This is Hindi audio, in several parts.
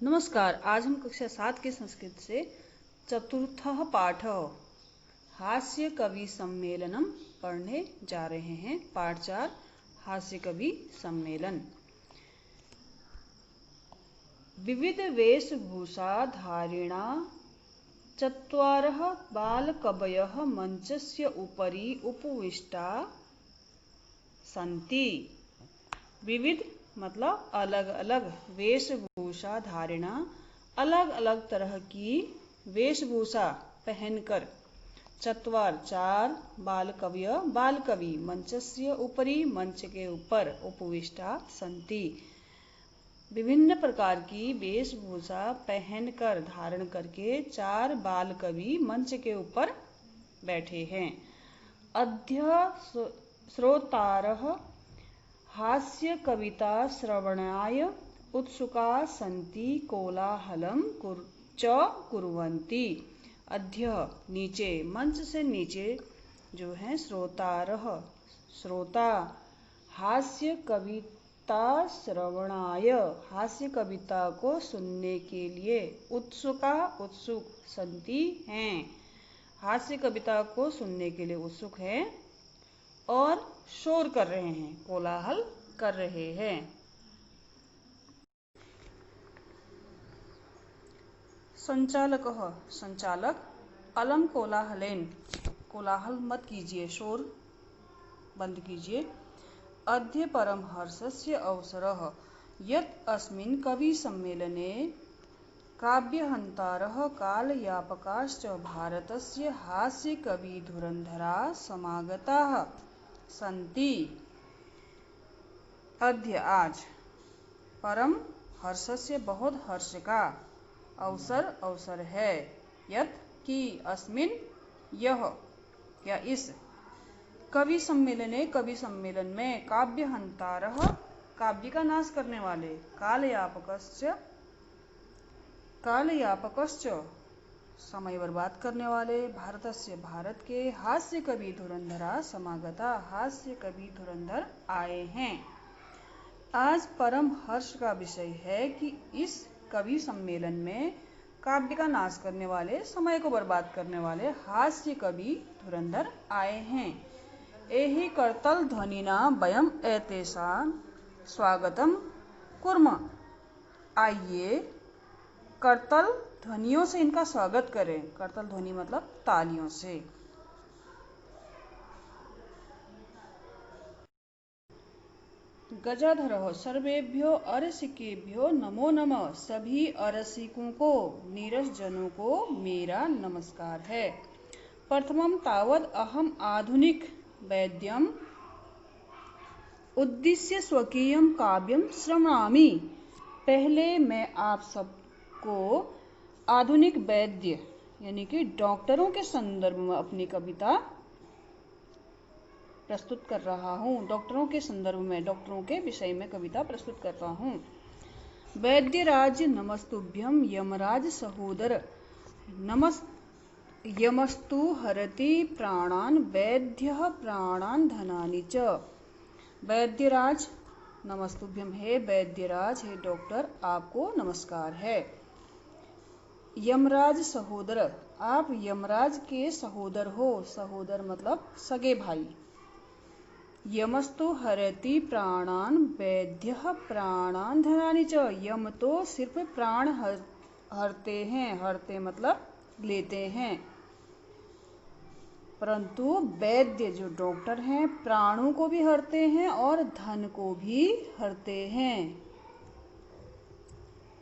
नमस्कार। आज हम कक्षा 7 के संस्कृत से चतुर्थ पाठ हास्य कवि सम्मेलनम पढ़ने जा रहे हैं। पाठ 4 हास्य कवि सम्मेलन। विविध वेशभूषा धारिणा चत्वारः बालकवयः मंचस्य उपरि उपविष्टा सन्ति। विविध मतलब अलग अलग, वेशभूषा धारिणा अलग अलग तरह की वेशभूषा पहनकर, चत्वार चार, बाल कवि मंचस्य उपरि मंच के ऊपर, उपविष्टा सन्ति विभिन्न प्रकार की वेशभूषा पहनकर धारण करके 4 बाल कवि मंच के ऊपर बैठे हैं। अद्य श्रोतारः हास्य कविता श्रवणाय उत्सुका सन्ति कोलाहलं कुर्वन्ति। अद्य नीचे, मंच से नीचे जो है श्रोतारः, श्रोता, हास्य कविता श्रवणाय, हास्य कविता को सुनने के लिए, उत्सुका उत्सुक, सन्ति हैं, हास्य कविता को सुनने के लिए उत्सुक हैं और शोर कर रहे हैं, कोलाहल कर रहे हैं। संचालक, संचालक, अलम कोलाहलेन, कोलाहल मत कीजिए, शोर बंद कीजिए। अद्य परम हर्षस्य अवसरः यत् अस्मिन् कवि सम्मेलने काव्यहन्तारः कालयापकाश्च भारतस्य हास्य कवि धुरन्धराः समागताः सन्ति। अद्य आज, परम हर्षस्य बहुत हर्ष का, अवसर है, यत् कि, अस्मिन यह या इस, कवि सम्मेलने कवि सम्मेलन में, काव्यहन्तारः काव्य का नाश करने वाले, कालयापकश्च समय बर्बाद करने वाले, भारतस्य भारत के, हास्य कवि धुरंधरा समागता हास्य कवि धुरंधर आए हैं। आज परम हर्ष का विषय है कि इस कवि सम्मेलन में काव्य का नाश करने वाले, समय को बर्बाद करने वाले हास्य कवि धुरंधर आए हैं। एहि कर्तल ध्वनिना वयम एतेषां स्वागतम कुर्म। आइए करतल ध्वनियों से इनका स्वागत करें। करतल ध्वनि मतलब तालियों से। गजाधरः सर्वेभ्यो अरसिकेभ्यो नमो नमः। सभी अरसिकों को, नीरस जनों को मेरा नमस्कार है। प्रथमं तावद् अहम आधुनिक वैद्यम उद्दिश्य स्वकीयं काव्यं श्रवणामि। पहले मैं आप सबको आधुनिक वैद्य यानी कि डॉक्टरों के संदर्भ में अपनी कविता प्रस्तुत कर रहा हूँ। डॉक्टरों के संदर्भ में, डॉक्टरों के विषय में कविता प्रस्तुत कर रहा हूँ। वैद्यराज नमस्तुभ्यं यमराज सहोदर, यमस्तु हरति प्राणान् वैद्यः प्राणान् धनानि च। वैद्यराज नमस्तुभ्यं, हे वैद्यराज, हे डॉक्टर, आपको नमस्कार है। यमराज सहोदर, आप यमराज के सहोदर हो। सहोदर मतलब सगे भाई। यमस्तु हरति प्राणान् वैद्यः प्राणान् धनानि च। यम तो सिर्फ प्राण हरते हैं, हरते मतलब लेते हैं, परंतु वैद्य जो डॉक्टर हैं प्राणों को भी हरते हैं और धन को भी हरते हैं।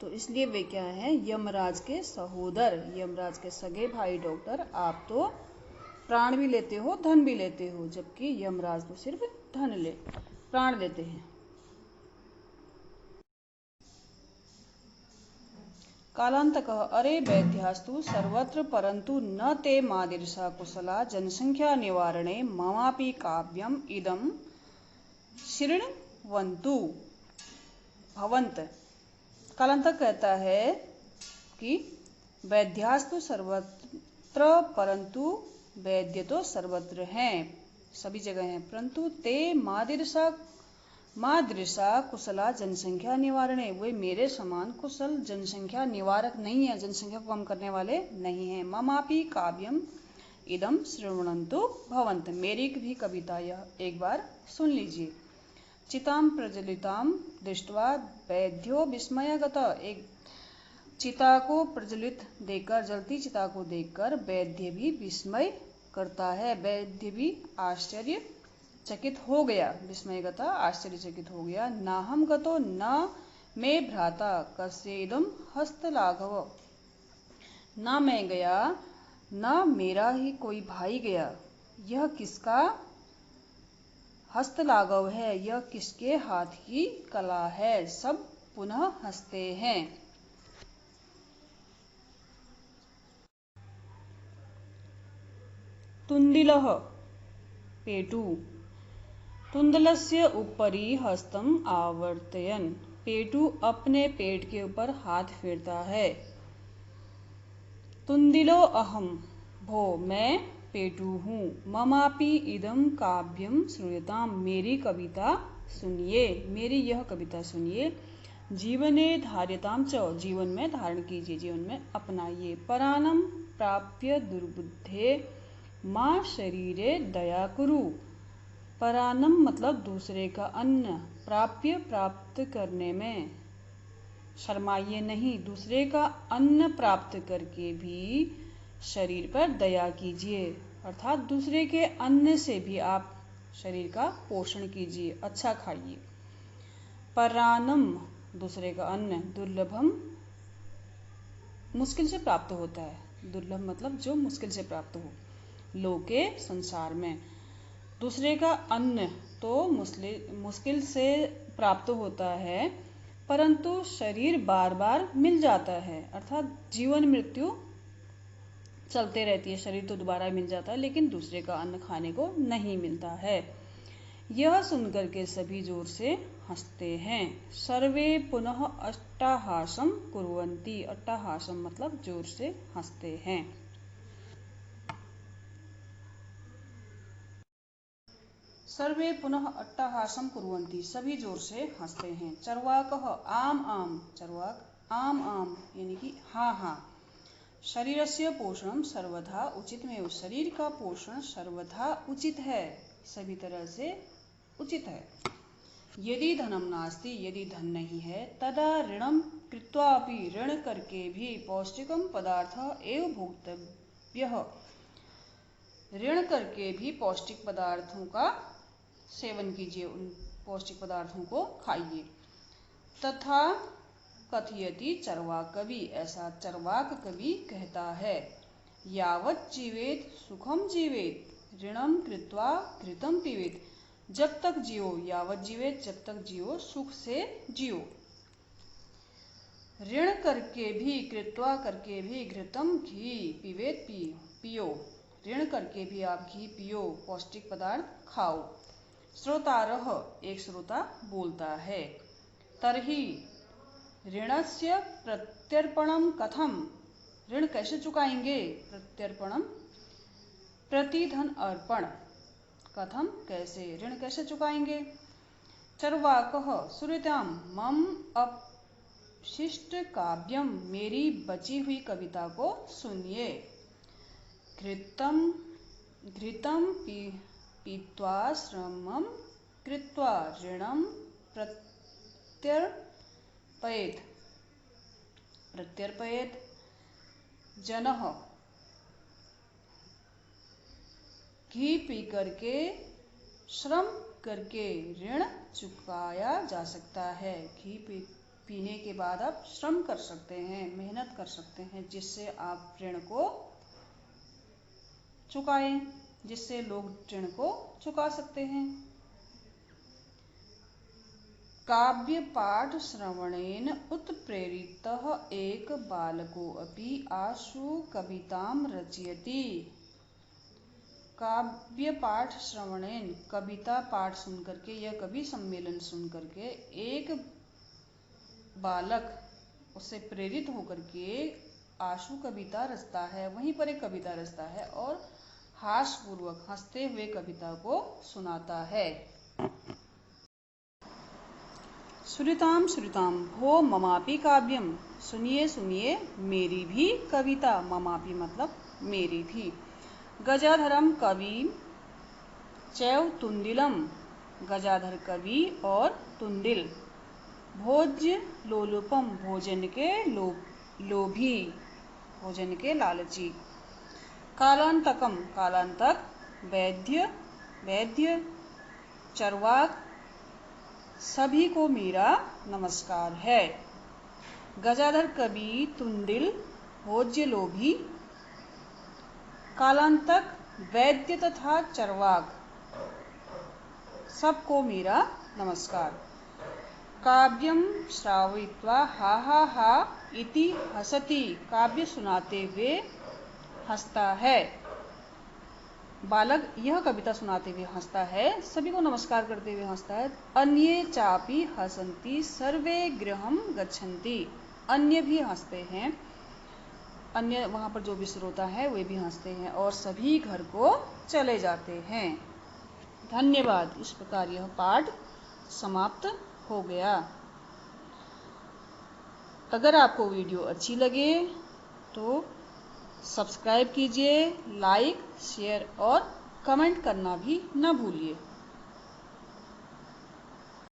तो इसलिए वे क्या हैं? यमराज के सहोदर, यमराज के सगे भाई डॉक्टर। आप तो प्राण भी लेते हो, धन भी लेते हो, जबकि यमराज तो सिर्फ प्राण लेते हैं। कालांतकः अरे वैद्यास्तु सर्वत्र परंतु न ते मादीर्षा कुशला जनसंख्या निवारणे ममापि काव्यम इदं शृण्वन्तु भवन्त। कालांतक कहता है कि वैद्यास्तु सर्वत्र, परंतु वैद्य तो सर्वत्र हैं, सभी जगह हैं, परंतु ते मादीर्षा मादृशा कुशला जनसंख्या निवारणे, वे मेरे समान कुशल जनसंख्या निवारक नहीं है, जनसंख्या को कम करने वाले नहीं हैं। ममापि काव्यम इदम श्रृण्वन्तु भवन्त, मेरी भी कविता यह एक बार सुन लीजिए। चितां प्रज्वलितां दृष्ट्वा वैद्यो विस्मयगत, एक चिता को प्रज्वलित देखकर, जलती चिता को देखकर वैद्य भी विस्मय करता है, वैद्य भी आश्चर्य चकित हो गया, विस्मयगता आश्चर्यचकित हो गया। नाहम गतो न मे भ्राता कस्येदं हस्तलाघव, न मैं गया न मेरा ही कोई भाई गया, यह किसका हस्तलाघव है, यह किसके हाथ की कला है। सब पुनः हंसते हैं। तुंदिलः पेटु, तुंदलस्य उपरि हस्तम आवर्तयन्, पेटु अपने पेट के ऊपर हाथ फेरता है। तुंदिलो अहम, भो मैं पेटु हूँ। ममापि इदं काव्यम श्रूयताम, मेरी कविता सुनिए, मेरी यह कविता सुनिए। जीवने धार्यताम च, जीवन में धारण कीजिए, जीवन में अपनाइए। परानम प्राप्य दुर्बुद्धे माँ शरीरे दया कुरु, परानम मतलब दूसरे का अन्न, प्राप्य प्राप्त करने में शर्माइए नहीं, दूसरे का अन्न प्राप्त करके भी शरीर पर दया कीजिए, अर्थात दूसरे के अन्न से भी आप शरीर का पोषण कीजिए, अच्छा खाइए। परानम दूसरे का अन्न, दुर्लभम मुश्किल से प्राप्त होता है, दुर्लभ मतलब जो मुश्किल से प्राप्त हो, लोके संसार में। दूसरे का अन्न तो मुश्किल से प्राप्त होता है, परंतु शरीर बार बार मिल जाता है, अर्थात जीवन मृत्यु चलते रहती है, शरीर तो दोबारा मिल जाता है, लेकिन दूसरे का अन्न खाने को नहीं मिलता है। यह सुनकर के सभी जोर से हंसते हैं। सर्वे पुनः अट्टहासम कुर्वन्ति, अट्टहासम मतलब जोर से हंसते हैं। सर्वे पुनः अट्टहासम कुर्वन्ति, सभी जोर से हंसते हैं। चर्वाकः आम आम, चर्वाक आम आम यानी कि हाँ हाँ। शरीरस्य पोषणम सर्वथा उचितमेव, शरीर का पोषण सर्वथा उचित है, सभी तरह से उचित है। यदि धनम नास्ति, यदि धन नहीं है, तदा ऋणम कृत्वा अपि, ऋण करके भी पौष्टिकम पदार्थ एव भोक्तव्यः, ऋण करके भी पौष्टिक पदार्थों का सेवन कीजिए, उन पौष्टिक पदार्थों को खाइए। तथा कथयति चरवाक कवि, ऐसा चरवाक कवि कहता है। यावत् जीवेत सुखम जीवेत, ऋणम कृत्वा घृतम पीवेत, जब तक जियो, यावत् जीवेत जब तक जियो, सुख से जियो। ऋण करके भी, कृत्वा करके भी, घृतम घी, पीवेत पियो, ऋण करके भी आप घी पियो, पौष्टिक पदार्थ खाओ। श्रोतारः, एक श्रोता बोलता है। तर्हि ऋणस्य प्रत्यर्पणम कथम, ऋण कैसे चुकाएंगे। प्रत्यर्पणम प्रतिधन अर्पण, कथम कैसे, ऋण कैसे चुकाएंगे। चर्वाकः श्रूयताम मम अपशिष्ट काव्यम, मेरी बची हुई कविता को सुनिए। घृतम पीत्वा श्रमं कृत्वा ऋणं प्रत्यर्पयेत् जनः, घी पी करके, श्रम करके ऋण चुकाया जा सकता है। घी पीने के बाद आप श्रम कर सकते हैं, मेहनत कर सकते हैं, जिससे आप ऋण को चुकाएं, जिससे लोग ऋण को चुका सकते हैं। काव्य पाठ श्रवणेन उत्प्रेरितः एक बालको अपि आशु कवितां रचयति। काव्य पाठ श्रवणेन, कविता पाठ सुन करके, यह कवि सम्मेलन सुन करके एक बालक उससे प्रेरित होकर के आशु कविता रचता है, वहीं पर एक कविता रचता है और हास्यपूर्वक हंसते हुए कविता को सुनाता है। श्रुताम श्रुताम भो ममापि काव्यम, सुनिए सुनिए मेरी भी कविता, ममापि मतलब मेरी भी। गजाधरम कवि चैव तुंदिलम, गजाधर कवि और तुंदिल। भोज्य लोलुपम, भोजन के लोभी, भोजन के लालची। कालांतकम, कालांतक। वैद्य, वैद्य। चरवाक, सभी को मेरा नमस्कार है। गजाधर कवि, तुंदिल, भोज्य लोभी, कालांतक, वैद्य तथा चरवाक, सबको मेरा नमस्कार। काव्यम श्रावयित्वा हा हा हा इति हसति, काव्य सुनाते हुए हंसता है। बालक यह कविता सुनाते हुए हंसता है, सभी को नमस्कार करते हुए हंसता है। अन्ये चापि हसन्ति सर्वे गृहं गच्छन्ति, अन्य भी हंसते हैं, अन्य वहां पर जो भी श्रोता है वे भी हंसते हैं और सभी घर को चले जाते हैं। धन्यवाद। इस प्रकार यह पाठ समाप्त हो गया। अगर आपको वीडियो अच्छी लगे तो सब्सक्राइब कीजिए, लाइक, शेयर और कमेंट करना भी न भूलिए।